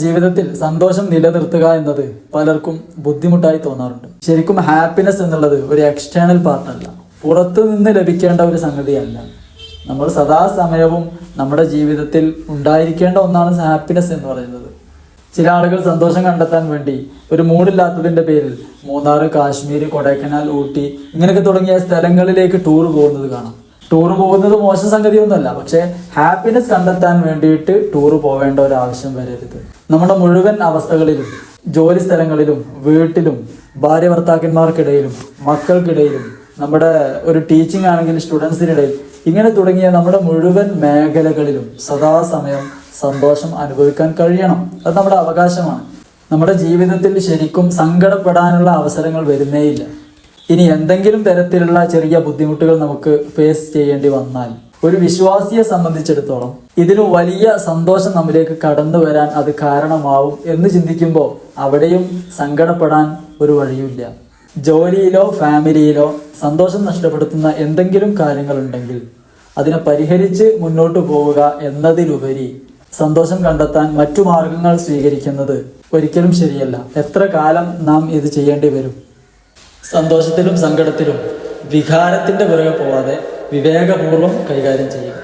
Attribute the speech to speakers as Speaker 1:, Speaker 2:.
Speaker 1: ജീവിതത്തിൽ സന്തോഷം നിലനിർത്തുക എന്നത് പലർക്കും ബുദ്ധിമുട്ടായി തോന്നാറുണ്ട്. ശരിക്കും ഹാപ്പിനെസ് എന്നുള്ളത് ഒരു എക്സ്റ്റേണൽ പാർട്ടല്ല, പുറത്തു നിന്ന് ലഭിക്കേണ്ട ഒരു സംഗതിയല്ല. നമ്മൾ സദാസമയവും നമ്മുടെ ജീവിതത്തിൽ ഉണ്ടായിരിക്കേണ്ട ഒന്നാണ് ഹാപ്പിനെസ് എന്ന് പറയുന്നത്. ചില ആളുകൾ സന്തോഷം കണ്ടെത്താൻ വേണ്ടി ഒരു മൂഡില്ലാത്തതിൻ്റെ പേരിൽ മൂന്നാർ, കാശ്മീർ, കൊടൈക്കനാൽ, ഊട്ടി ഇങ്ങനെയൊക്കെ തുടങ്ങിയ സ്ഥലങ്ങളിലേക്ക് ടൂർ പോകുന്നത് കാണാം. ടൂർ പോകുന്നത് മോശം സംഗതിയൊന്നുമല്ല, പക്ഷേ ഹാപ്പിനെസ് കണ്ടെത്താൻ വേണ്ടിയിട്ട് ടൂർ പോവേണ്ട ഒരു ആവശ്യം വരരുത്. നമ്മുടെ മുഴുവൻ അവസ്ഥകളിലും, ജോലി സ്ഥലങ്ങളിലും, വീട്ടിലും, ഭാര്യ ഭർത്താക്കന്മാർക്കിടയിലും, മക്കൾക്കിടയിലും, നമ്മുടെ ഒരു ടീച്ചിങ് ആണെങ്കിൽ സ്റ്റുഡൻസിനിടയിൽ, ഇങ്ങനെ തുടങ്ങിയ നമ്മുടെ മുഴുവൻ മേഖലകളിലും സദാസമയം സന്തോഷം അനുഭവിക്കാൻ കഴിയണം. അത് നമ്മുടെ അവകാശമാണ്. നമ്മുടെ ജീവിതത്തിൽ ശരിക്കും സങ്കടപ്പെടാനുള്ള അവസരങ്ങൾ വരുന്നേയില്ല. ഇനി എന്തെങ്കിലും തരത്തിലുള്ള ചെറിയ ബുദ്ധിമുട്ടുകൾ നമുക്ക് ഫേസ് ചെയ്യേണ്ടി വന്നാൽ ഒരു വിശ്വാസിയെ സംബന്ധിച്ചിടത്തോളം ഇതിന് വലിയ സന്തോഷം നമ്മിലേക്ക് കടന്നു വരാൻ അത് കാരണമാവും എന്ന് ചിന്തിക്കുമ്പോൾ അവിടെയും സങ്കടപ്പെടാൻ ഒരു വഴിയുമില്ല. ജോലിയിലോ ഫാമിലിയിലോ സന്തോഷം നഷ്ടപ്പെടുത്തുന്ന എന്തെങ്കിലും കാര്യങ്ങളുണ്ടെങ്കിൽ അതിനെ പരിഹരിച്ച് മുന്നോട്ട് പോവുക എന്നതിലുപരി സന്തോഷം കണ്ടെത്താൻ മറ്റു മാർഗങ്ങൾ സ്വീകരിക്കുന്നത് ഒരിക്കലും ശരിയല്ല. എത്ര കാലം നാം ഇത് ചെയ്യേണ്ടി വരും? സന്തോഷത്തിലും സങ്കടത്തിലും വികാരത്തിൻ്റെ പുറകെ പോവാതെ വിവേകപൂർവ്വം കൈകാര്യം ചെയ്യുക.